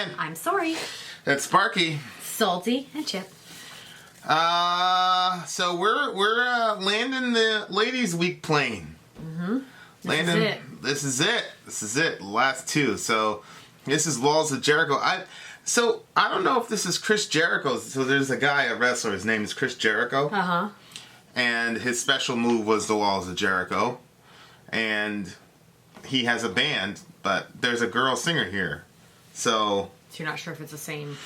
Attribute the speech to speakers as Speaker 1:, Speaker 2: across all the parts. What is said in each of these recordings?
Speaker 1: Dan.
Speaker 2: I'm sorry.
Speaker 1: That's Sparky.
Speaker 2: Salty and Chip.
Speaker 1: So we're landing the ladies' week plane.
Speaker 2: Mm-hmm.
Speaker 1: This is it. Last two. So this is Walls of Jericho. I don't know if this is Chris Jericho. So there's a guy, a wrestler. His name is Chris Jericho. And his special move was the Walls of Jericho. And he has a band, but there's a girl singer here. So
Speaker 2: you're not sure if it's the same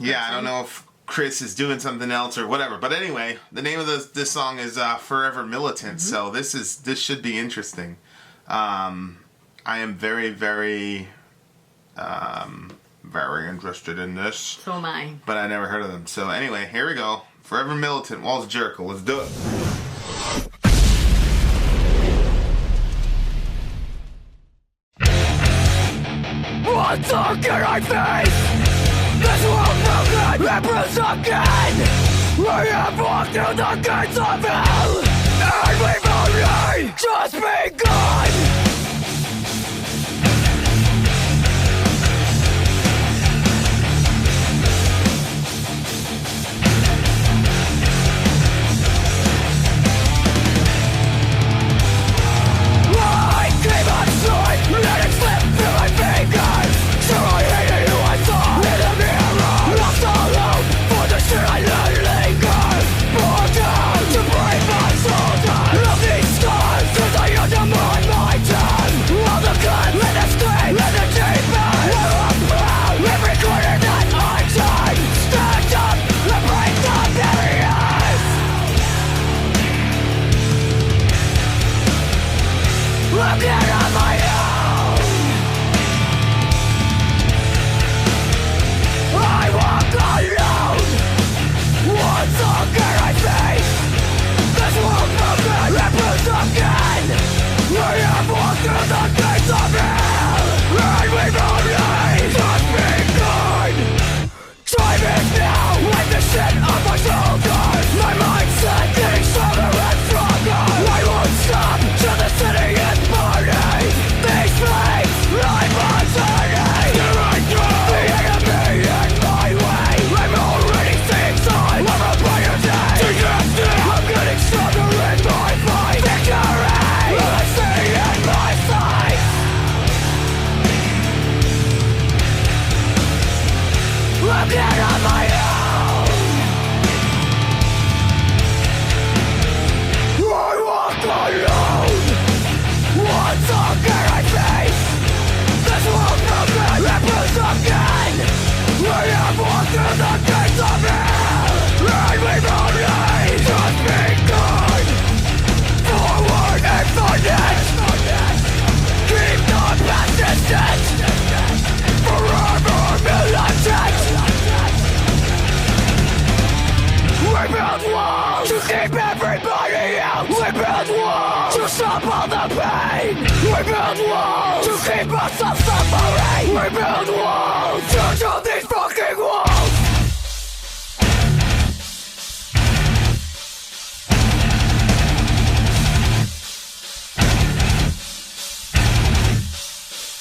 Speaker 1: Yeah, I don't know if Chris is doing something else or whatever. But anyway, the name of this song is Forever Militant. So this should be interesting. I am very, very, very interested in this.
Speaker 2: So am I.
Speaker 1: But I never heard of them. So anyway, here we go. Forever Militant, Walls of Jericho. Let's do it.
Speaker 3: What song can I face? This world broken and bruised again. We have walked through the gates of hell, and we've only just begun. I came outside, let it slip through my fingers. Sure, I hated who I saw in the mirror. Lost alone for the shit I let linger. Born down to break my soldier of these scars as I undermine my time. All the guns and the scream and the deep end. Where I'm proud, every corner that I turn. Stand up and break the barriers. I'm dead on my own. I walk alone. What song can I face? This world broken and bruised again. We have walked through the gates of hell, and we've only just begun. Time is now, wipe the shit off my shoulders. My mindset getting stronger and stronger. I won't stop till the city is burning. These flames, I'm uncertain. Here I go, the enemy in my way. I'm already seeing signs of a brighter day. I'm getting stronger in my fight. Victory, I see in my sight. I'm dead on my own. I walk alone. What song can I face? This world broken and bruised again. We have walked through the gates of hell, and we've only just begun. Forward and forget. Keep the past distant. Forever militant. We build walls to keep everybody out. We build walls to stop all the pain. We build walls to keep us from suffering. We build walls to jump these fucking walls.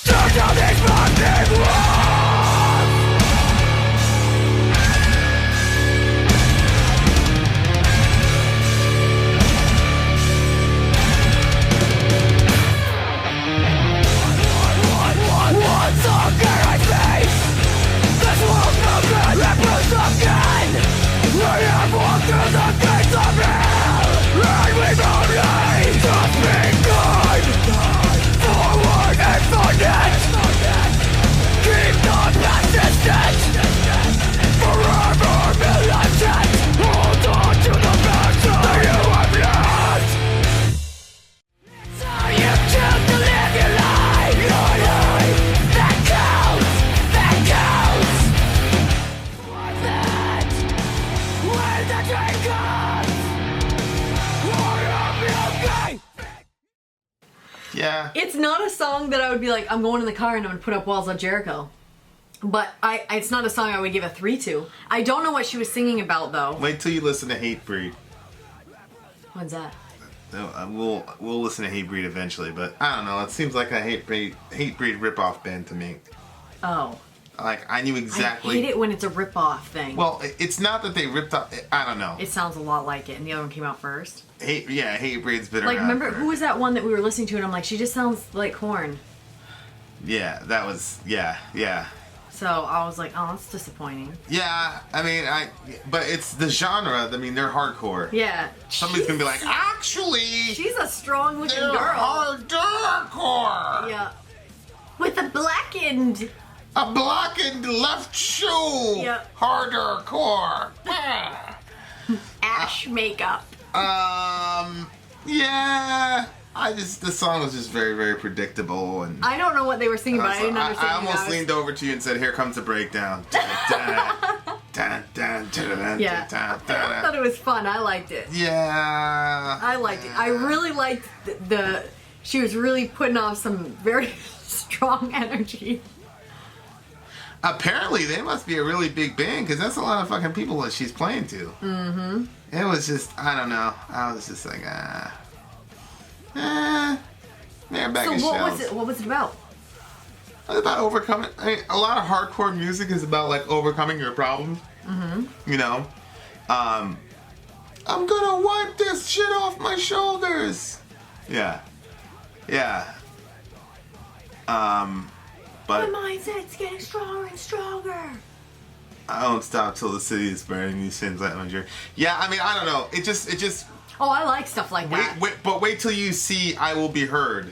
Speaker 3: Tear down these fucking walls. What song can I face? This world broken and bruised again. We have walked through the gates of hell, and we've only just begun. Forward and forget. Keep the past distant. Forever militant. Hold on to the battle that you have lost. It's how you choose to live your life. Your life that counts. That counts. What's that? When the train comes, will you be okay?
Speaker 1: Yeah.
Speaker 2: It's not a song that I would be like, I'm going in the car and I'm going to put up Walls of Jericho. But it's not a song I would give a 3 to. I don't know what she was singing about, though.
Speaker 1: Wait till you listen to Hatebreed.
Speaker 2: When's that?
Speaker 1: We'll listen to Hatebreed eventually, but I don't know. It seems like a Hatebreed ripoff band to me.
Speaker 2: Oh.
Speaker 1: Like, I knew exactly.
Speaker 2: I hate it when it's a rip-off thing.
Speaker 1: Well, it's not that they ripped off. I don't know.
Speaker 2: It sounds a lot like it, and the other one came out first.
Speaker 1: Hatebreed's been
Speaker 2: Like,
Speaker 1: around.
Speaker 2: remember, who was that one that we were listening to, and I'm like, she just sounds like Korn.
Speaker 1: Yeah, that was, yeah.
Speaker 2: So I was like, oh, that's disappointing.
Speaker 1: Yeah, I mean, but it's the genre. I mean, they're hardcore.
Speaker 2: Yeah.
Speaker 1: Somebody's gonna be like, actually,
Speaker 2: she's a strong-looking
Speaker 1: they're
Speaker 2: girl.
Speaker 1: hardcore.
Speaker 2: Yeah. With a blackened.
Speaker 1: A blackened left shoe.
Speaker 2: Yep.
Speaker 1: Harder core.
Speaker 2: Ash makeup.
Speaker 1: Yeah. The song was just very, very predictable, and
Speaker 2: I don't know what they were singing, but I didn't understand.
Speaker 1: I almost leaned over to you and said, "Here comes the breakdown." Yeah.
Speaker 2: I thought it was fun. I liked it.
Speaker 1: Yeah.
Speaker 2: I liked it. I really liked the. She was really putting off some very strong energy.
Speaker 1: Apparently, they must be a really big band because that's a lot of fucking people that she's playing to. Mm-hmm. It was just, I don't know. I was just like, they're back in shells.
Speaker 2: What was it about?
Speaker 1: It was about overcoming. I mean, a lot of hardcore music is about like overcoming your problems. Mm-hmm. You know, I'm gonna wipe this shit off my shoulders. Yeah. But
Speaker 2: my mindset's getting stronger and stronger.
Speaker 1: I don't stop till the city is burning. These sins like my journey. Yeah, I mean, I don't know. It just.
Speaker 2: Oh, I like stuff like that.
Speaker 1: Wait till you see "I Will Be Heard,"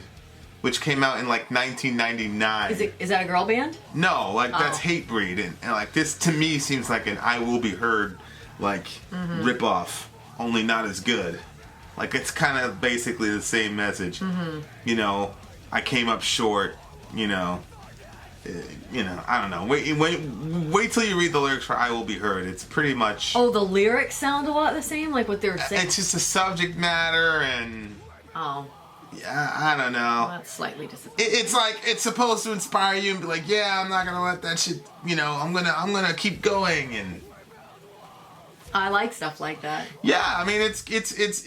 Speaker 1: which came out in like 1999.
Speaker 2: Is that a girl band?
Speaker 1: No, like that's Hatebreed, and like this to me seems like an "I Will Be Heard" like ripoff, only not as good. Like it's kind of basically the same message. Mm-hmm. You know, I came up short. You know, I don't know. Wait till you read the lyrics for "I Will Be Heard." It's pretty much.
Speaker 2: Oh, the lyrics sound a lot the same, like what they're saying.
Speaker 1: It's just the subject matter and.
Speaker 2: Oh.
Speaker 1: Yeah, I don't know.
Speaker 2: Well, that's slightly disappointing.
Speaker 1: It's like it's supposed to inspire you and be like, yeah, I'm not gonna let that shit. You know, I'm gonna keep going and.
Speaker 2: I like stuff like that.
Speaker 1: Yeah, I mean, it's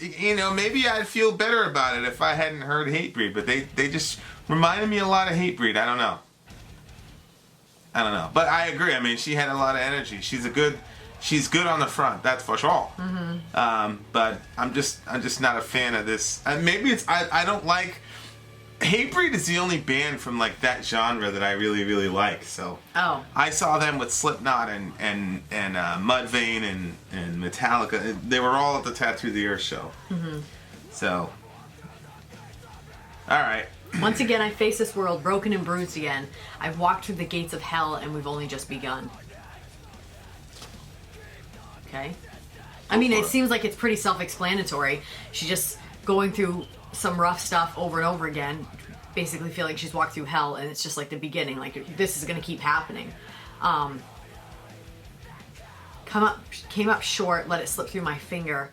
Speaker 1: you know, maybe I'd feel better about it if I hadn't heard Hatebreed, but they just reminded me a lot of Hatebreed. I don't know, but I agree. I mean, she had a lot of energy. She's good on the front, that's for sure. Mm-hmm. But I'm just not a fan of this. Maybe it's I don't like. Hatebreed is the only band from like that genre that I really, really like. So I saw them with Slipknot and Mudvayne and Metallica. They were all at the Tattoo the Earth show. Mm-hmm. So, all right.
Speaker 2: Once again, I face this world broken and bruised again. I've walked through the gates of hell, and we've only just begun. Okay. I mean, it seems like it's pretty self-explanatory. She's just going through some rough stuff over and over again, basically feel like she's walked through hell, and it's just like the beginning, like this is going to keep happening. Came up short, let it slip through my finger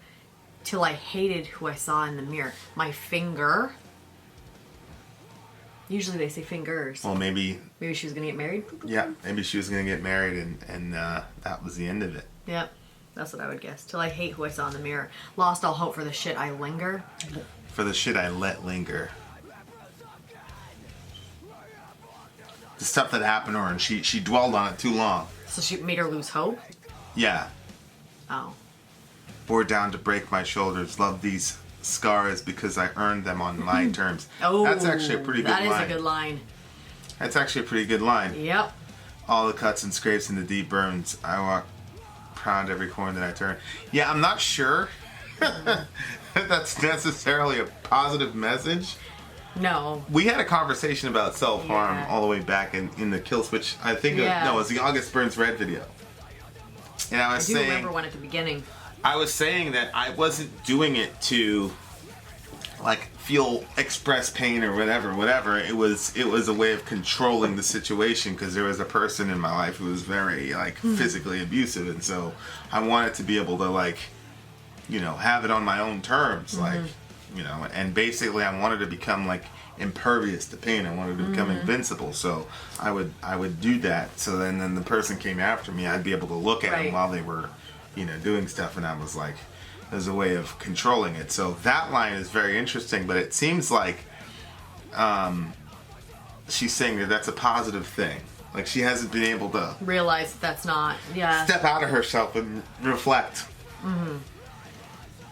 Speaker 2: till I hated who I saw in the mirror. My finger. Usually they say fingers.
Speaker 1: Well, maybe
Speaker 2: she was going to get married.
Speaker 1: Yeah, maybe she was going to get married, and that was the end of it.
Speaker 2: Yep, that's what I would guess. Till I hate who I saw in the mirror. Lost all hope for the shit I linger.
Speaker 1: For the shit I let linger. The stuff that happened to her, and she dwelled on it too long.
Speaker 2: So she made her lose hope?
Speaker 1: Yeah.
Speaker 2: Oh.
Speaker 1: Bore down to break my shoulders. Love these scars because I earned them on my terms.
Speaker 2: Oh.
Speaker 1: That's actually a pretty good line.
Speaker 2: That is a good line.
Speaker 1: That's actually a pretty good line.
Speaker 2: Yep.
Speaker 1: All the cuts and scrapes and the deep burns. I walk proud every corner that I turn. Yeah, I'm not sure that's necessarily a positive message.
Speaker 2: No.
Speaker 1: We had a conversation about self-harm all the way back in the Kill Switch. I think it was the August Burns Red video. And I was saying,
Speaker 2: remember one at the beginning.
Speaker 1: I was saying that I wasn't doing it to like express pain or whatever. It was a way of controlling the situation because there was a person in my life who was very like physically abusive, and so I wanted to be able to like, you know, have it on my own terms, like, you know, and basically I wanted to become like impervious to pain. I wanted to become invincible, so I would do that. So then the person came after me, I'd be able to look at them while they were, you know, doing stuff, and I was like, there's a way of controlling it. So that line is very interesting, but it seems like she's saying that that's a positive thing. Like she hasn't been able to
Speaker 2: realize that's not. Yeah.
Speaker 1: step out of herself and reflect. Mm-hmm.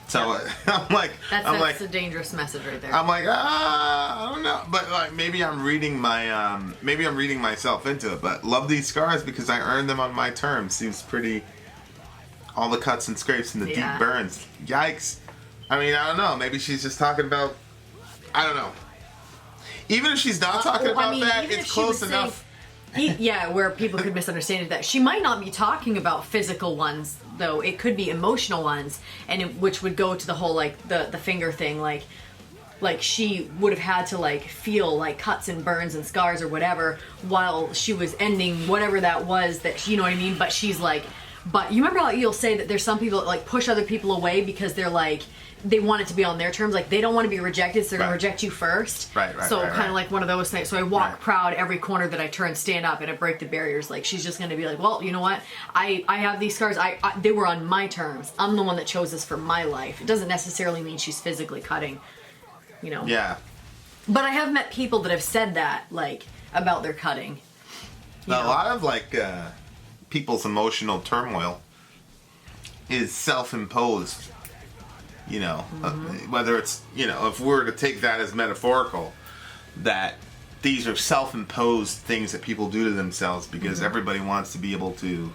Speaker 1: So I'm like,
Speaker 2: that's a dangerous message right there.
Speaker 1: I'm like, I don't know, but like maybe I'm reading myself into it. But love these scars because I earned them on my terms. Seems pretty. All the cuts and scrapes and the deep burns. Yikes! I mean, I don't know. Maybe she's just talking about. I don't know. Even if she's not talking about that, it's close enough.
Speaker 2: Where people could misunderstand it. That she might not be talking about physical ones, though. It could be emotional ones, which would go to the whole like the finger thing. Like she would have had to like feel like cuts and burns and scars or whatever while she was ending whatever that was. That you know what I mean. But she's like, but you remember how you'll say that there's some people that like push other people away because they're like. They want it to be on their terms. Like, they don't want to be rejected, so they're going to reject you first.
Speaker 1: Right.
Speaker 2: So kind of like one of those things. So I walk proud every corner that I turn, stand up, and I break the barriers. Like, she's just going to be like, well, you know what? I have these scars. They were on my terms. I'm the one that chose this for my life. It doesn't necessarily mean she's physically cutting, you know?
Speaker 1: Yeah.
Speaker 2: But I have met people that have said that, like, about their cutting.
Speaker 1: A lot of, like, people's emotional turmoil is self-imposed. You know, whether it's, you know, if we're to take that as metaphorical, that these are self-imposed things that people do to themselves because everybody wants to be able to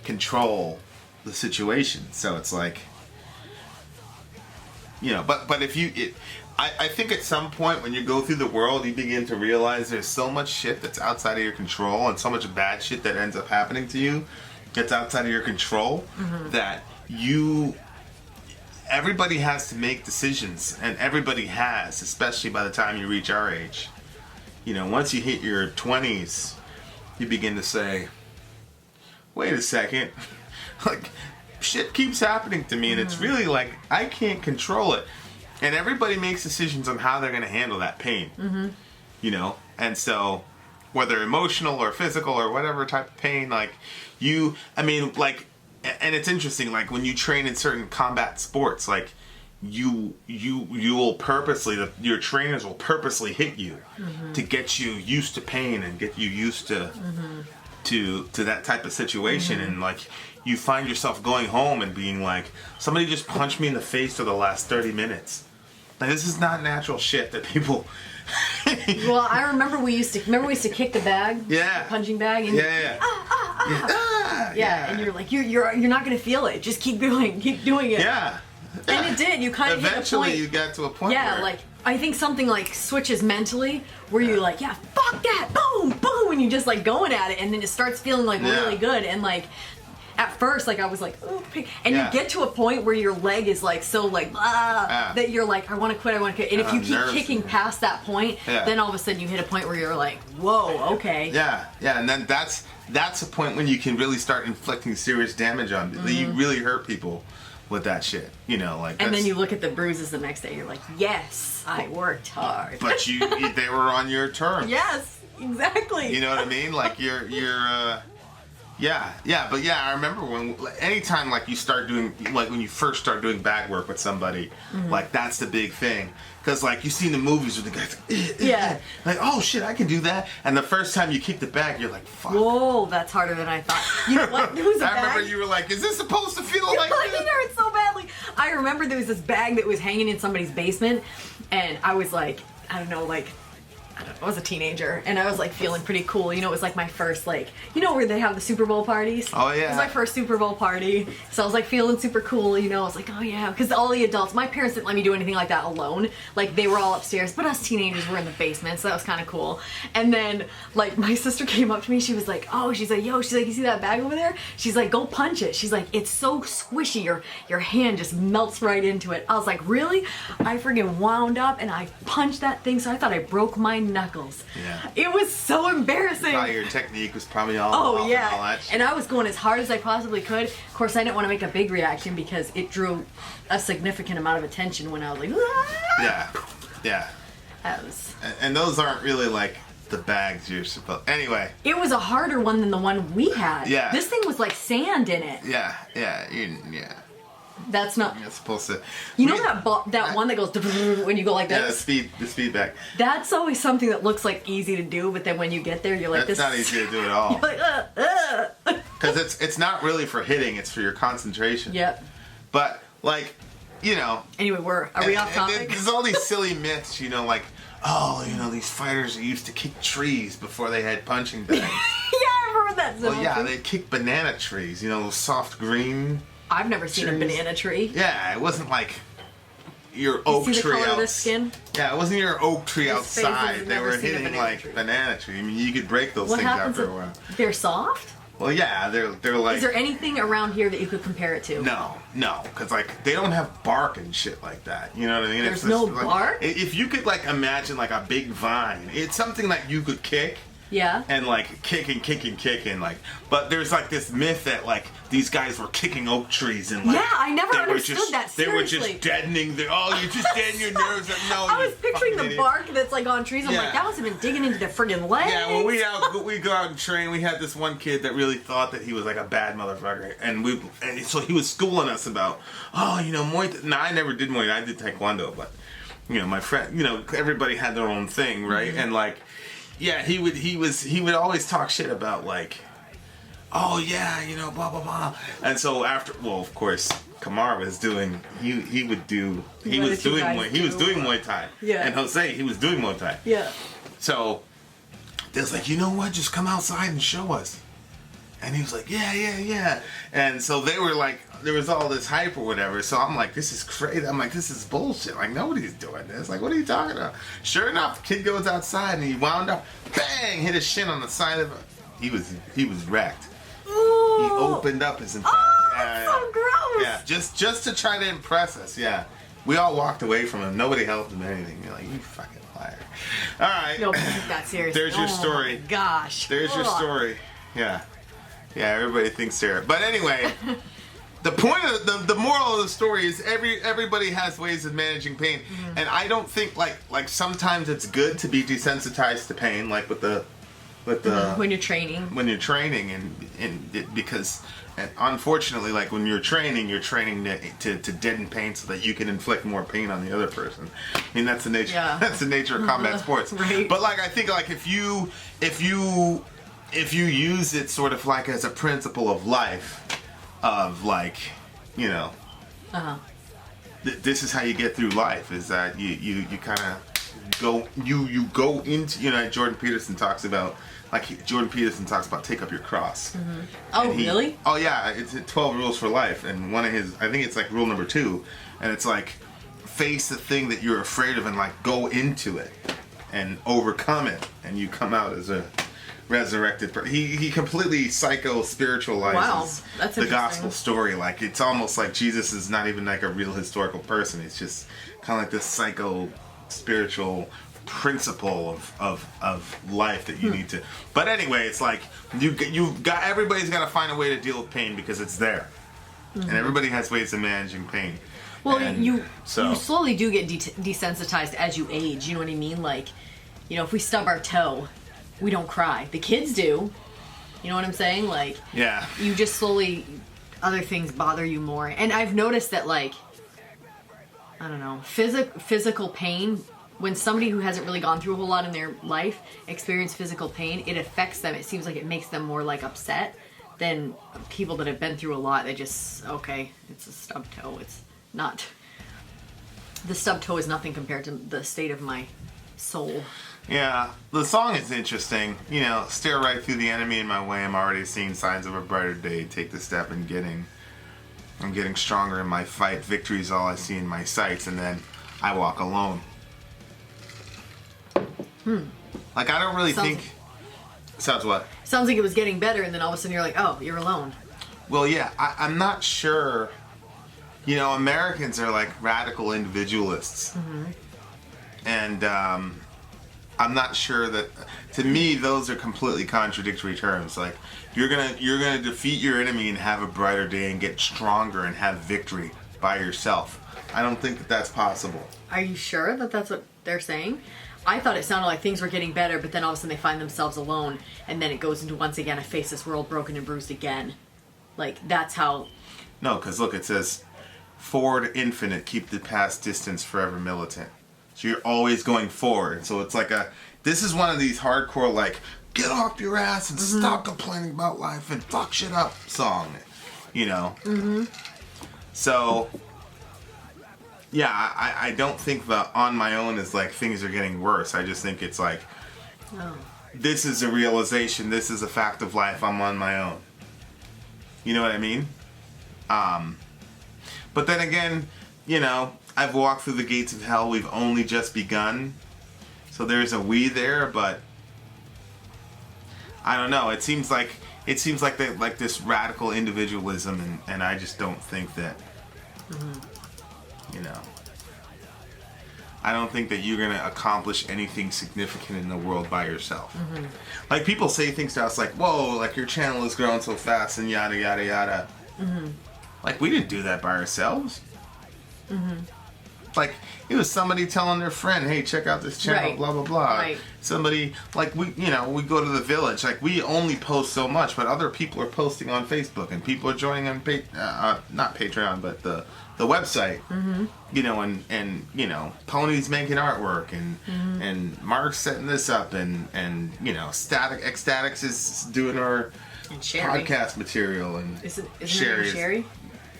Speaker 1: control the situation. So it's like, you know, but if I think at some point when you go through the world, you begin to realize there's so much shit that's outside of your control and so much bad shit that ends up happening to you that's outside of your control that everybody has to make decisions, and everybody has, especially by the time you reach our age. You know, once you hit your 20s, you begin to say, wait a second, like, shit keeps happening to me, and it's really like, I can't control it. And everybody makes decisions on how they're going to handle that pain. You know? And so, whether emotional or physical or whatever type of pain, like, and it's interesting, like when you train in certain combat sports, like you will purposely, your trainers will purposely hit you to get you used to pain and get you used to that type of situation, and like you find yourself going home and being like, somebody just punched me in the face for the last 30 minutes. Like, this is not natural shit that people.
Speaker 2: Well, I remember we used to kick the bag, the punching bag, and and you're like, you're not gonna feel it. Just keep doing it.
Speaker 1: Yeah.
Speaker 2: And it did. You kind of
Speaker 1: eventually
Speaker 2: hit a point.
Speaker 1: You got to a point.
Speaker 2: Yeah,
Speaker 1: where,
Speaker 2: like I think something like switches mentally, where you're like, yeah, fuck that, boom, boom, and you just like going at it, and then it starts feeling like really good, and like. At first, like I was like, oh, and you get to a point where your leg is like so like that you're like, I want to quit. And if you keep kicking past that point, then all of a sudden you hit a point where you're like, whoa, okay.
Speaker 1: Yeah, and then that's a point when you can really start inflicting serious damage on people. You really hurt people with that shit, you know, like.
Speaker 2: And then you look at the bruises the next day. You're like, yes, I worked hard.
Speaker 1: But they were on your terms.
Speaker 2: Yes, exactly.
Speaker 1: You know what I mean? Like you're. I remember anytime like you start doing, like when you first start doing bag work with somebody, like that's the big thing. Because like you see in the movies with the guys, like, oh shit, I can do that. And the first time you kick the bag, you're like, fuck.
Speaker 2: Whoa, that's harder than I thought. You know what? There was a
Speaker 1: I
Speaker 2: bag.
Speaker 1: remember you were like, is this supposed to feel like this?
Speaker 2: It hurt so badly. I remember there was this bag that was hanging in somebody's basement, and I was like, I was a teenager, and I was like feeling pretty cool. You know, it was like my first, like, you know where they have the Super Bowl parties?
Speaker 1: Oh, yeah.
Speaker 2: It was my first Super Bowl party, so I was like feeling super cool, you know. I was like, oh yeah, because all the adults, my parents didn't let me do anything like that alone. Like, they were all upstairs, but us teenagers were in the basement, so that was kind of cool. And then, like, my sister came up to me, she was like, yo, she's like, you see that bag over there? She's like, go punch it. She's like, it's so squishy, your hand just melts right into it. I was like, really? I friggin' wound up, and I punched that thing, so I thought I broke my knuckles.
Speaker 1: Yeah.
Speaker 2: It was so embarrassing.
Speaker 1: Your technique was probably all
Speaker 2: Oh, yeah.
Speaker 1: all that shit.
Speaker 2: And I was going as hard as I possibly could. Of course, I didn't want to make a big reaction because it drew a significant amount of attention when I was like, ah!
Speaker 1: Yeah.
Speaker 2: That was...
Speaker 1: And those aren't really like the bags you're supposed. Anyway.
Speaker 2: It was a harder one than the one we had.
Speaker 1: Yeah.
Speaker 2: This thing was like sand in it.
Speaker 1: Yeah.
Speaker 2: That's not.
Speaker 1: It's supposed to.
Speaker 2: You know that one that goes when you go like this?
Speaker 1: Yeah, the speed back.
Speaker 2: That's always something that looks like easy to do, but then when you get there, you're like,
Speaker 1: That's not easy to do at all.
Speaker 2: You're like,
Speaker 1: Because it's not really for hitting; it's for your concentration.
Speaker 2: Yep.
Speaker 1: But like, you know.
Speaker 2: Anyway, are we off topic?
Speaker 1: There's all these silly myths, you know, like, oh, you know, these fighters used to kick trees before they had punching bags.
Speaker 2: Yeah, I remember that.
Speaker 1: Well, yeah, they'd kick banana trees, you know, those soft green.
Speaker 2: I've never seen a banana tree.
Speaker 1: Yeah, it wasn't like your oak
Speaker 2: see the
Speaker 1: tree
Speaker 2: color of
Speaker 1: outside.
Speaker 2: the skin?
Speaker 1: Yeah, it wasn't your oak tree
Speaker 2: His face has
Speaker 1: outside. They
Speaker 2: never
Speaker 1: were
Speaker 2: seen a
Speaker 1: hitting
Speaker 2: banana
Speaker 1: like
Speaker 2: tree.
Speaker 1: banana tree. I mean, you could break those
Speaker 2: What
Speaker 1: things
Speaker 2: happens
Speaker 1: after a while.
Speaker 2: if they're soft?
Speaker 1: Well, yeah, they're like.
Speaker 2: Is there anything around here that you could compare it to?
Speaker 1: No, because like they don't have bark and shit like that. You know what I mean?
Speaker 2: There's
Speaker 1: It's
Speaker 2: no
Speaker 1: just, like,
Speaker 2: bark?
Speaker 1: If you could like imagine like a big vine, it's something that you could kick.
Speaker 2: Yeah.
Speaker 1: And like kick and like, but there's like this myth that like these guys were kicking oak trees and like.
Speaker 2: Yeah, I never
Speaker 1: they were
Speaker 2: understood
Speaker 1: just,
Speaker 2: that.
Speaker 1: They were
Speaker 2: Seriously.
Speaker 1: just deadening the. Oh, you're just deadening your nerves. No,
Speaker 2: I
Speaker 1: you
Speaker 2: was picturing
Speaker 1: fucking
Speaker 2: the
Speaker 1: idiot.
Speaker 2: bark that's like on trees. I'm
Speaker 1: Yeah.
Speaker 2: like, that must have been digging into the friggin' legs.
Speaker 1: Yeah, well, we go out and train. We had this one kid that really thought that he was like a bad motherfucker, and so he was schooling us about, oh, you know, Muay Thai. No, I never did Muay Thai. I did Taekwondo, but you know, my friend, you know, everybody had their own thing, right?
Speaker 2: Mm-hmm.
Speaker 1: And like, yeah, he would always talk shit about like, oh yeah, you know, blah blah blah. And so after, well, of course, Kamar was doing. He was doing Muay Thai.
Speaker 2: Yeah.
Speaker 1: And Jose, he was doing Muay Thai.
Speaker 2: Yeah.
Speaker 1: So they was like, you know what? Just come outside and show us. And he was like, yeah. And so they were like, there was all this hype or whatever. So I'm like, this is crazy. I'm like, this is bullshit. Like, nobody's doing this. Like, what are you talking about? Sure enough, the kid goes outside and he wound up, bang, hit his shin on the side of it. He was wrecked.
Speaker 2: Ooh.
Speaker 1: He opened up his entire.
Speaker 2: Oh,
Speaker 1: yeah,
Speaker 2: that's so gross.
Speaker 1: Yeah, just to try to impress us. Yeah, we all walked away from him. Nobody helped him anything. You're like, you fucking liar. All right.
Speaker 2: No, take that seriously.
Speaker 1: There's your story.
Speaker 2: My gosh.
Speaker 1: There's your
Speaker 2: Ugh.
Speaker 1: story. Yeah, everybody thinks they're. But anyway, the point of the moral of the story is everybody has ways of managing pain, and I don't think like sometimes it's good to be desensitized to pain, like with the
Speaker 2: when you're training.
Speaker 1: When you're training, because unfortunately, like when you're training to deaden pain so that you can inflict more pain on the other person. I mean, that's the nature.
Speaker 2: Yeah.
Speaker 1: That's the nature of combat sports.
Speaker 2: Right.
Speaker 1: But like I think like if you use it sort of like as a principle of life, of like, you know, this is how you get through life. Is that you kind of go into, you know, Jordan Peterson talks about take up your cross.
Speaker 2: Mm-hmm. Oh, really?
Speaker 1: Oh yeah, it's 12 rules for life, and one of his, I think it's like rule number 2, and it's like face the thing that you're afraid of and like go into it and overcome it, and you come out as a resurrected person. He completely spiritualizes
Speaker 2: Wow, that's
Speaker 1: the
Speaker 2: interesting.
Speaker 1: gospel story. Like it's almost like Jesus is not even like a real historical person. He's just kind of like this spiritual principle of life that you need to. But anyway, it's like everybody's got to find a way to deal with pain because it's there, and everybody has ways of managing pain.
Speaker 2: Well,
Speaker 1: And
Speaker 2: you
Speaker 1: so
Speaker 2: slowly do get desensitized as you age. You know what I mean? Like, you know, if we stub our toe, we don't cry. The kids do. You know what I'm saying? Like,
Speaker 1: yeah,
Speaker 2: you just slowly, other things bother you more. And I've noticed that, like, I don't know, physical pain, when somebody who hasn't really gone through a whole lot in their life experience physical pain, it affects them. It seems like it makes them more, like, upset than people that have been through a lot. They just, okay, it's a stub toe. It's not. The stub toe is nothing compared to the state of my soul.
Speaker 1: yeah. The song is interesting. You know, stare right through the enemy in my way. I'm already seeing signs of a brighter day. Take the step in I'm getting stronger in my fight. Victory is all I see in my sights, and then I walk alone. Like, I don't really think... Sounds what?
Speaker 2: Sounds like it was getting better, and then all of a sudden you're like, oh, you're alone.
Speaker 1: Well, yeah, I'm not sure. You know, Americans are like radical individualists. And I'm not sure that... To me, those are completely contradictory terms. Like, you're gonna defeat your enemy and have a brighter day and get stronger and have victory by yourself. I don't think that that's possible.
Speaker 2: Are you sure that that's what they're saying? I thought it sounded like things were getting better, but then all of a sudden they find themselves alone, and then it goes into, once again, I face this world broken and bruised again. Like, that's how...
Speaker 1: No, because look, it says, forward infinite, keep the past distance, forever militant. So you're always going forward. So it's like this is one of these hardcore, like, get off your ass and stop complaining about life and fuck shit up song, you know? So, yeah, I don't think the on my own is like things are getting worse. I just think it's like, this is a realization, this is a fact of life, I'm on my own. You know what I mean? But then again, you know, I've walked through the gates of hell, we've only just begun. So there's a we there, but I don't know. It seems like this radical individualism, and I just don't think that, you know, I don't think that you're going to accomplish anything significant in the world by yourself. Like, people say things to us like, whoa, like, your channel is growing so fast and yada, yada, yada. Like, we didn't do that by ourselves. Like, it was somebody telling their friend, hey, check out this channel, blah, blah, blah.
Speaker 2: Right.
Speaker 1: Somebody, like, we go to the village. Like, we only post so much, but other people are posting on Facebook, and people are joining on, not Patreon, but the website. You know, and you know, Pony's making artwork, and Mark's setting this up, and you know, Ecstatics is doing our podcast material, and
Speaker 2: Isn't her name Sherry?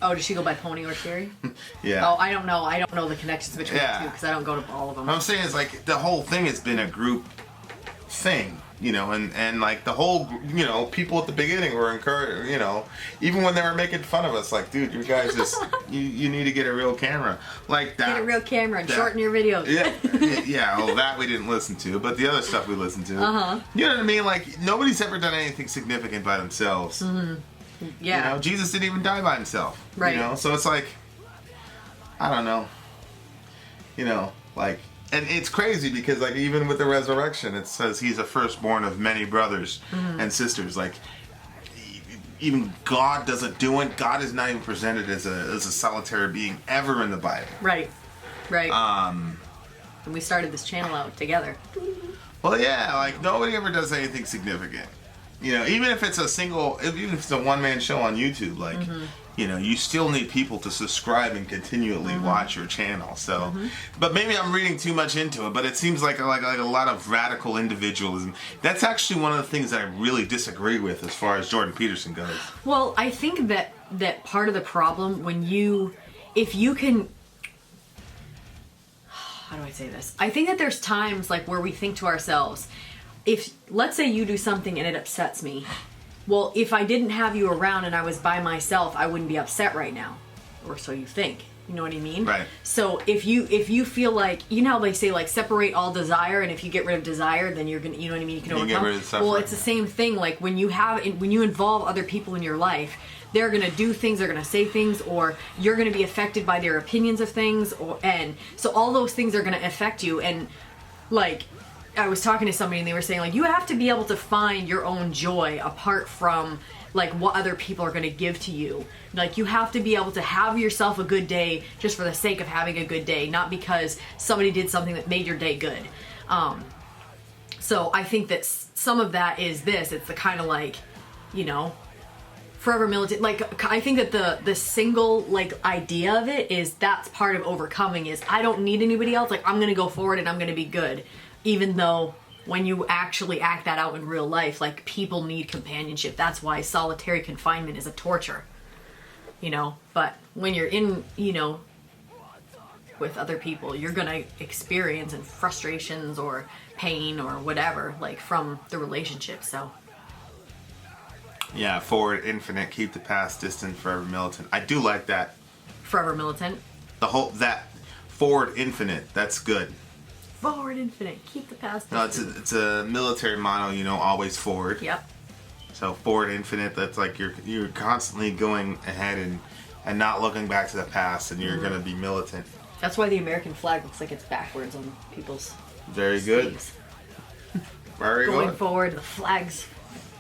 Speaker 2: Oh, does she go by Pony or Sherry?
Speaker 1: Yeah.
Speaker 2: Oh, I don't know. I don't know the connections between the two because I don't go to all of them.
Speaker 1: What I'm saying is, like, the whole thing has been a group thing, you know, and like the whole, you know, people at the beginning were encouraged, you know, even when they were making fun of us, like, dude, you guys just, you need to get a real camera. Like that.
Speaker 2: Get a real camera and shorten your videos.
Speaker 1: Yeah, well, that we didn't listen to, but the other stuff we listened to. You know what I mean? Like, nobody's ever done anything significant by themselves.
Speaker 2: Yeah.
Speaker 1: You know, Jesus didn't even die by himself.
Speaker 2: Right.
Speaker 1: You know, so it's like, I don't know. You know, like, and it's crazy because, like, even with the resurrection, it says he's a firstborn of many brothers and sisters. Like, even God doesn't do it. God is not even presented as a solitary being ever in the Bible.
Speaker 2: Right. And we started this channel out together.
Speaker 1: Well, yeah, like, nobody ever does anything significant. You know, even if it's a one-man show on YouTube, like, you know, you still need people to subscribe and continually watch your channel. So, but maybe I'm reading too much into it, but it seems like a lot of radical individualism. That's actually one of the things that I really disagree with as far as Jordan Peterson goes.
Speaker 2: Well, I think that part of the problem if you can, how do I say this? I think that there's times, like, where we think to ourselves, if, let's say you do something and it upsets me, well, if I didn't have you around and I was by myself, I wouldn't be upset right now. Or so you think. You know what I mean?
Speaker 1: Right.
Speaker 2: So if you feel like, you know how they say, like, separate all desire, and if you get rid of desire, then you're gonna, you know what I mean, you can overcome.
Speaker 1: Get rid of suffering.
Speaker 2: Well, it's the same thing. Like, when you involve other people in your life, they're gonna do things, they're gonna say things, or you're gonna be affected by their opinions of things, and so all those things are gonna affect you. And, like, I was talking to somebody and they were saying, like, you have to be able to find your own joy apart from, like, what other people are going to give to you. Like, you have to be able to have yourself a good day just for the sake of having a good day, not because somebody did something that made your day good. So I think that some of that is this. It's the kind of, like, you know, forever militant. Like, I think that the single, like, idea of it is that's part of overcoming is I don't need anybody else. Like, I'm going to go forward and I'm going to be good. Even though when you actually act that out in real life, like, people need companionship. That's why solitary confinement is a torture, you know. But when you're in, you know, with other people, you're gonna experience and frustrations or pain or whatever, like, from the relationship. So
Speaker 1: yeah, forward infinite, keep the past distant, forever militant. I do like that.
Speaker 2: Forever militant.
Speaker 1: That forward infinite, that's good.
Speaker 2: Forward infinite, keep the past.
Speaker 1: No, it's a military motto, you know, always forward.
Speaker 2: Yep.
Speaker 1: So forward infinite, that's like you're constantly going ahead and not looking back to the past, and you're gonna be militant.
Speaker 2: That's why the American flag looks like it's backwards on people's
Speaker 1: Very good.
Speaker 2: sleeves.
Speaker 1: Very
Speaker 2: Going
Speaker 1: good.
Speaker 2: forward, the flag's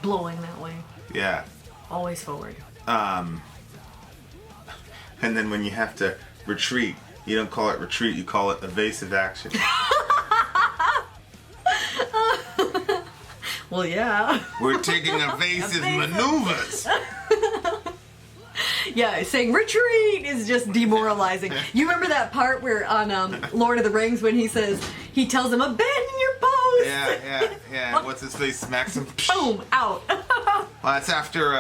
Speaker 2: blowing that way.
Speaker 1: Yeah.
Speaker 2: Always forward.
Speaker 1: And then when you have to retreat, you don't call it retreat, you call it evasive action.
Speaker 2: Well, yeah.
Speaker 1: We're taking evasive maneuvers.
Speaker 2: Yeah, saying retreat is just demoralizing. You remember that part where on Lord of the Rings when he tells him abandon your post.
Speaker 1: Yeah. What's his face? Smacks him.
Speaker 2: Boom, out.
Speaker 1: Well, that's after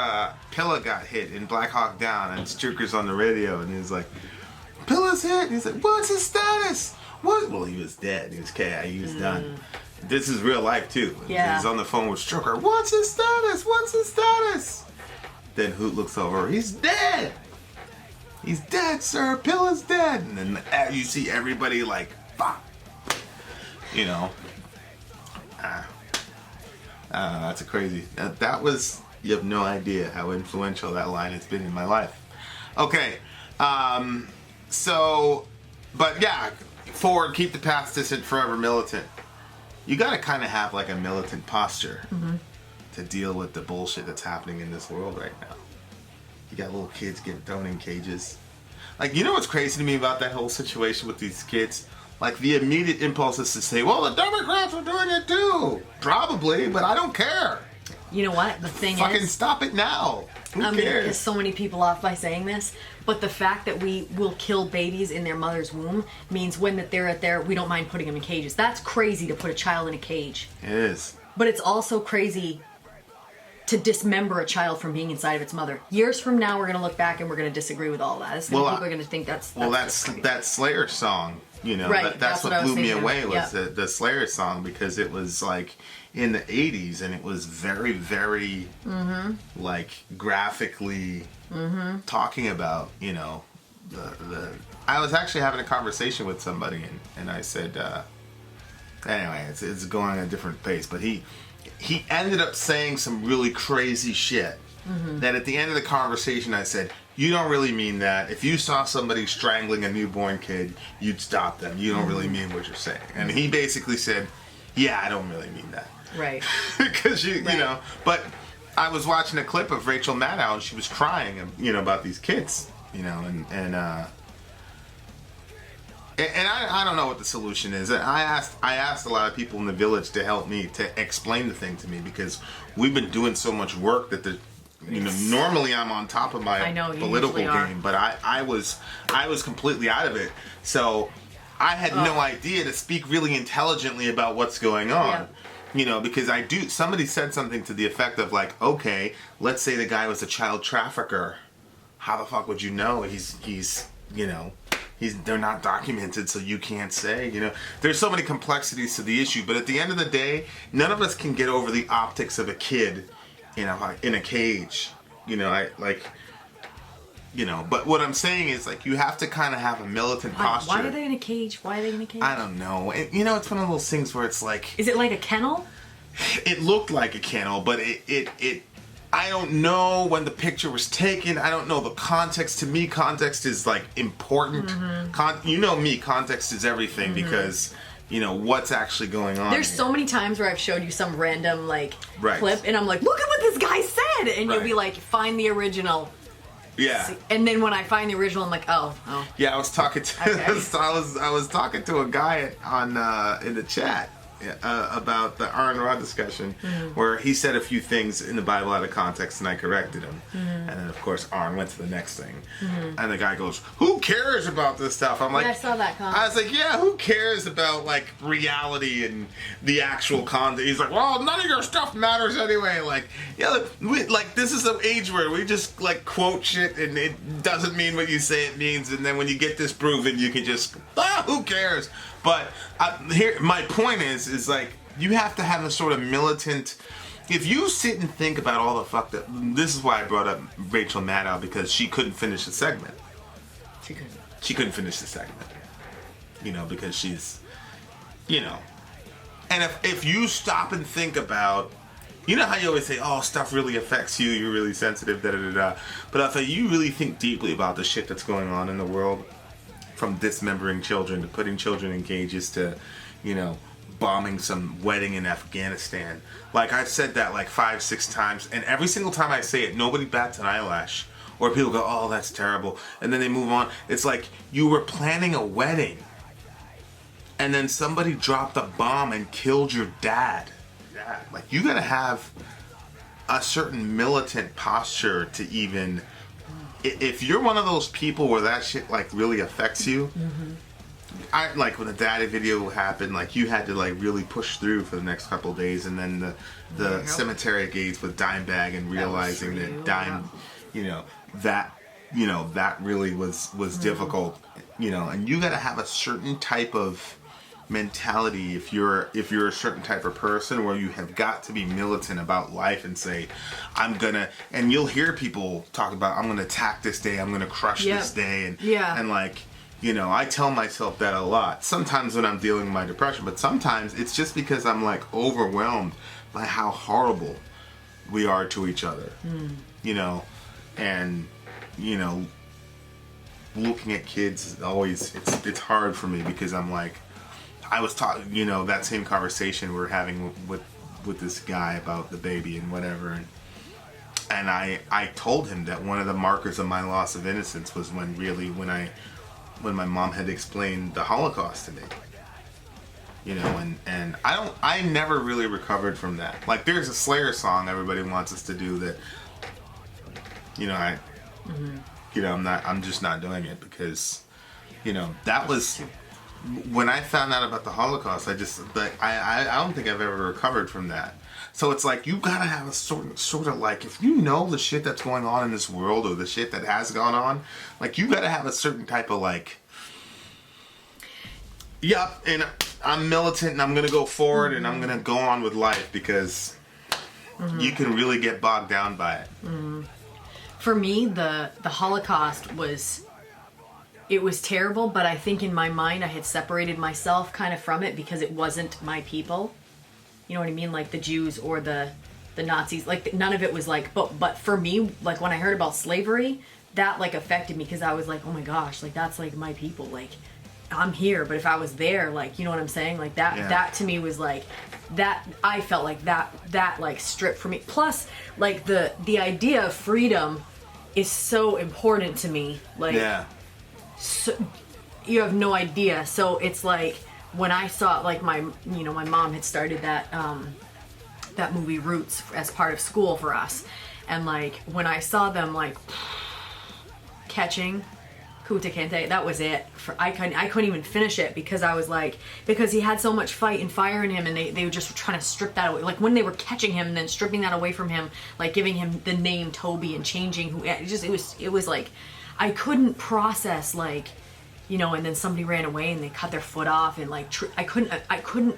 Speaker 1: Pilla got hit in Black Hawk Down, and Strucker's on the radio, and he's like, Pilla's hit. And he's like, what's his status? What? Well, he was dead. He was KI. He was done. This is real life too.
Speaker 2: Yeah.
Speaker 1: He's on the phone with Strucker. What's his status? What's his status? Then Hoot looks over. He's dead. He's dead, sir. Pilla's dead. And then you see everybody like, fuck. You know. That's a crazy. That was. You have no idea how influential that line has been in my life. Okay. So, but yeah, forward, keep the past distant, forever militant. You gotta kind of have like a militant posture to deal with the bullshit that's happening in this world right now. You got little kids getting thrown in cages. Like, you know what's crazy to me about that whole situation with these kids? Like, the immediate impulse is to say, well, the Democrats are doing it too. Probably, but I don't care.
Speaker 2: You know what? The thing
Speaker 1: Fucking
Speaker 2: is...
Speaker 1: stop it now. Who
Speaker 2: I'm going to
Speaker 1: cares?
Speaker 2: piss so many people off by saying this, but the fact that we will kill babies in their mother's womb means when that they're at there, we don't mind putting them in cages. That's crazy to put a child in a cage.
Speaker 1: It is.
Speaker 2: But it's also crazy to dismember a child from being inside of its mother. Years from now, we're going to look back and we're going to disagree with all that. People are going to think that's
Speaker 1: that Slayer song. You know,
Speaker 2: right,
Speaker 1: that's what blew me away was
Speaker 2: yep.
Speaker 1: the Slayer song, because it was like in the 80s and it was very, very like graphically talking about, you know, the I was actually having a conversation with somebody and I said, anyway, it's going at a different pace, but he ended up saying some really crazy shit that at the end of the conversation I said, you don't really mean that. If you saw somebody strangling a newborn kid, you'd stop them. You don't really mean what you're saying. And he basically said, yeah, I don't really mean that.
Speaker 2: Right.
Speaker 1: Because, you know, but I was watching a clip of Rachel Maddow and she was crying, you know, about these kids, you know, and I don't know what the solution is. I asked a lot of people in the village to help me to explain the thing to me, because we've been doing so much work that you know, normally I'm on top of my political game, but I was completely out of it. So I had no idea to speak really intelligently about what's going on.
Speaker 2: Yeah.
Speaker 1: You know, because somebody said something to the effect of like, okay, let's say the guy was a child trafficker. How the fuck would you know he's you know, they're not documented, so you can't say, you know. There's so many complexities to the issue, but at the end of the day, none of us can get over the optics of a kid in a cage, you know. But what I'm saying is, like, you have to kind of have a militant posture.
Speaker 2: Why are they in a cage?
Speaker 1: I don't know. You know, it's one of those things where it's like...
Speaker 2: Is it like a kennel?
Speaker 1: It looked like a kennel, but it I don't know when the picture was taken. I don't know the context. To me, context is, like, important. You know me, context is everything, because... You know, what's actually going on.
Speaker 2: There's so many times where I've showed you some random, like,
Speaker 1: right.
Speaker 2: clip, and I'm like, look at what this guy said! And
Speaker 1: right.
Speaker 2: you'll be like, find the original.
Speaker 1: Yeah.
Speaker 2: And then when I find the original, I'm like, oh.
Speaker 1: Yeah, I was talking to I was talking to a guy on in the chat about the Aaron Rod discussion, where he said a few things in the Bible out of context, and I corrected him. And then, of course, Aaron went to the next thing. And the guy goes, who cares about this stuff? I'm like,
Speaker 2: I saw that comment.
Speaker 1: I was like, yeah, who cares about, like, reality and the actual content? He's like, well, none of your stuff matters anyway. Like, yeah, this is an age where we just, like, quote shit and it doesn't mean what you say it means. And then when you get disproven, you can just, who cares? But here, my point is like, you have to have a sort of militant. If you sit and think about all the fuck that, this is why I brought up Rachel Maddow, because she couldn't finish the segment. She couldn't finish the segment. You know, because she's, you know, and if you stop and think about, you know how you always say, oh, stuff really affects you, you're really sensitive, da-da-da-da. But if you really think deeply about the shit that's going on in the world, from dismembering children to putting children in cages to, you know, bombing some wedding in Afghanistan. Like, I've said that like 5-6 times, and every single time I say it, nobody bats an eyelash. Or people go, oh, that's terrible. And then they move on. It's like, you were planning a wedding, and then somebody dropped a bomb and killed your dad. Like, you gotta have a certain militant posture to even if you're one of those people where that shit like really affects you, I like when the daddy video happened, like you had to like really push through for the next couple of days, and then the cemetery gates with Dimebag and realizing that Dime, that really was difficult, and you got to have a certain type of mentality if you're a certain type of person where you have got to be militant about life and say and you'll hear people talk about I'm gonna attack this day, I'm gonna crush this day, and like I tell myself that a lot sometimes when I'm dealing with my depression, but sometimes it's just because I'm like overwhelmed by how horrible we are to each other, and looking at kids always it's hard for me because I'm like, I was talking, that same conversation we were having with this guy about the baby and whatever, and I told him that one of the markers of my loss of innocence was when my mom had explained the Holocaust to me, and I never really recovered from that. Like there's a Slayer song everybody wants us to do that, I'm just not doing it because, that was. When I found out about the Holocaust, I don't think I've ever recovered from that. So it's like you gotta have a sort of like, if you know the shit that's going on in this world or the shit that has gone on, like you gotta have a certain type of like, and I'm militant and I'm gonna go forward and I'm gonna go on with life because you can really get bogged down by it.
Speaker 2: For me, the Holocaust was terrible, but I think in my mind I had separated myself kind of from it because it wasn't my people. You know what I mean? Like the Jews or the Nazis. Like none of it was like, but for me, like when I heard about slavery, that like affected me because I was like, oh my gosh, like that's like my people. Like I'm here, but if I was there, like, you know what I'm saying? Like that to me was like, that I felt like that like stripped from me. Plus, like the idea of freedom is so important to me. Like, so, you have no idea. So it's like when I saw like my mom had started that movie Roots as part of school for us, and like when I saw them like catching Kunta Kinte, that was it. I couldn't even finish it because I was like, because he had so much fight and fire in him, and they were just trying to strip that away. Like when they were catching him and then stripping that away from him, like giving him the name Toby and changing who it was like I couldn't process, like, and then somebody ran away and they cut their foot off, and like I couldn't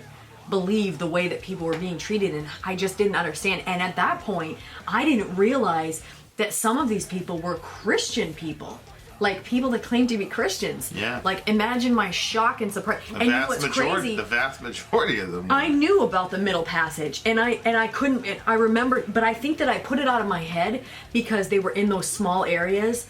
Speaker 2: believe the way that people were being treated, and I just didn't understand. And at that point, I didn't realize that some of these people were Christian people. Like people that claim to be Christians.
Speaker 1: Yeah.
Speaker 2: Like imagine my shock and surprise. And you know what's crazy?
Speaker 1: The vast majority of them.
Speaker 2: I knew about the Middle Passage, and I couldn't. I remember, but I think that I put it out of my head because they were in those small areas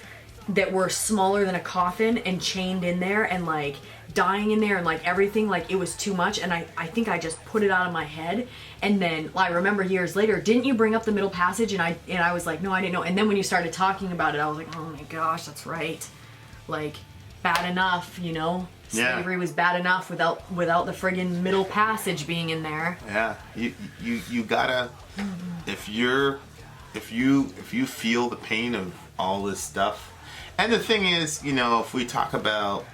Speaker 2: that were smaller than a coffin and chained in there and like dying in there and like everything, like it was too much, and I think I just put it out of my head. And then I remember years later, didn't you bring up the Middle Passage? And I was like, no, I didn't know. And then when you started talking about it, I was like, oh my gosh, that's right. Like bad enough, slavery was bad enough without the friggin' Middle Passage being in there.
Speaker 1: Yeah, you gotta, if you feel the pain of all this stuff. And the thing is, if we talk about,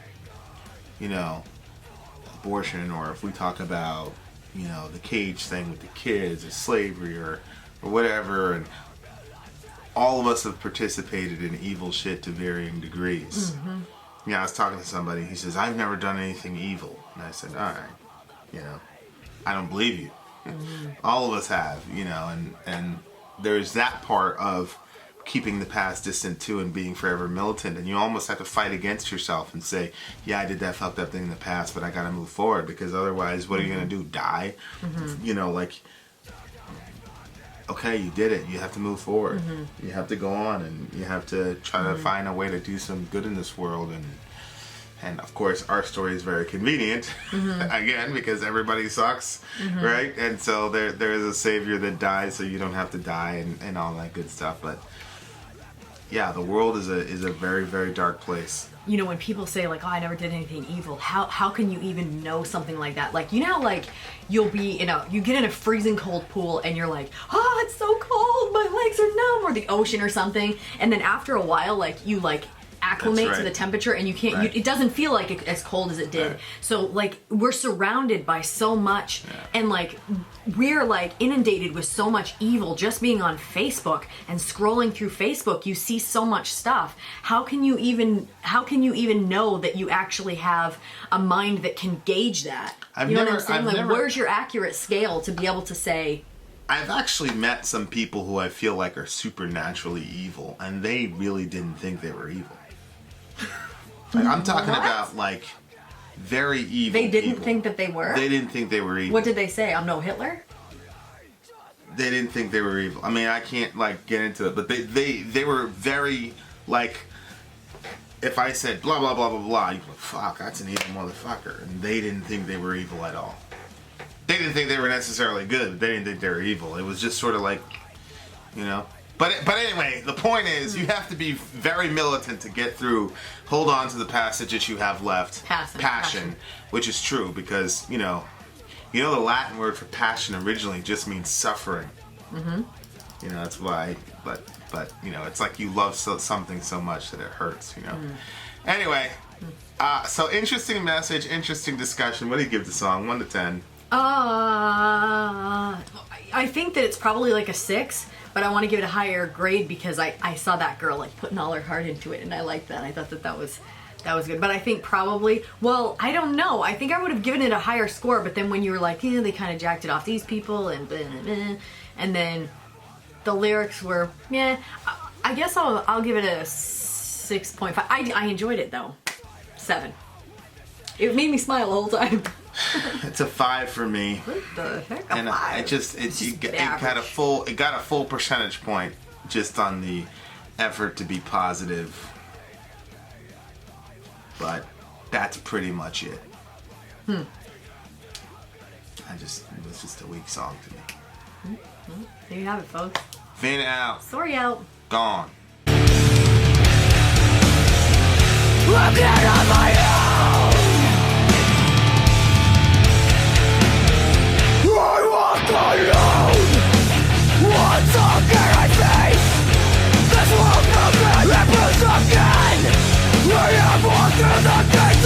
Speaker 1: abortion, or if we talk about, the cage thing with the kids, or slavery, or whatever, and all of us have participated in evil shit to varying degrees. Mm-hmm. I was talking to somebody, he says, I've never done anything evil. And I said, all right, I don't believe you. Mm-hmm. All of us have, and there's that part of keeping the past distant too, and being forever militant, and you almost have to fight against yourself and say, yeah, I did that fucked up thing in the past, but I gotta move forward, because otherwise what are you gonna do, die? Mm-hmm. Like, okay, you did it, you have to move forward. Mm-hmm. You have to go on, and you have to try to find a way to do some good in this world, and of course our story is very convenient, again, because everybody sucks, right? And so there is a savior that dies so you don't have to die, and all that good stuff. But yeah, the world is a very, very dark place.
Speaker 2: When people say like, oh, I never did anything evil, how can you even know something like that? Like, how like you'll be you get in a freezing cold pool and you're like, oh, it's so cold, oh, my legs are numb, or the ocean or something. And then after a while, like, you, like, acclimate to the temperature, and you can't, it doesn't feel like as cold as it did. So, like, we're surrounded by so much, and, like, we're, like, inundated with so much evil just being on Facebook and scrolling through Facebook. You see so much stuff. How can you even know that you actually have a mind that can gauge that? You know what I'm saying? Like, where's your accurate scale to be able to say...
Speaker 1: I've actually met some people who I feel like are supernaturally evil, and they really didn't think they were evil. Like, I'm talking about, like, very evil
Speaker 2: They didn't
Speaker 1: people.
Speaker 2: think that they were?
Speaker 1: They didn't think they were evil.
Speaker 2: What did they say? I'm no Hitler?
Speaker 1: They didn't think they were evil. I mean, I can't, like, get into it, but they were very, like, if I said blah, blah, blah, blah, blah, you'd go, fuck, that's an evil motherfucker. And they didn't think they were evil at all. They didn't think they were necessarily good, but they didn't think they were evil. It was just sort of like, you know... But anyway, the point is, you have to be very militant to get through, hold on to the passage that you have left. Passion. Which is true, because, you know the Latin word for passion originally just means suffering. Mm-hmm. You know, that's why, but you know, it's like you love something so much that it hurts, you know. Anyway, so interesting message, interesting discussion. What do you give the song, 1 to 10?
Speaker 2: I think that it's probably like a 6. But I want to give it a higher grade because I saw that girl, like, putting all her heart into it, and I liked that. I thought that was good. But I think probably, well, I don't know. I think I would have given it a higher score, but then when you were like, yeah, they kind of jacked it off these people, and blah, blah, blah, and then the lyrics were, yeah, I guess I'll give it a 6.5. I enjoyed it, though. 7. It made me smile the whole time.
Speaker 1: It's a 5 for me.
Speaker 2: What the heck?
Speaker 1: And it got a full percentage point just on the effort to be positive. But that's pretty much it. It was just a weak song to me.
Speaker 2: There you have it, folks.
Speaker 1: Vin out.
Speaker 2: Sori out.
Speaker 1: Gone.
Speaker 3: Looking at my head.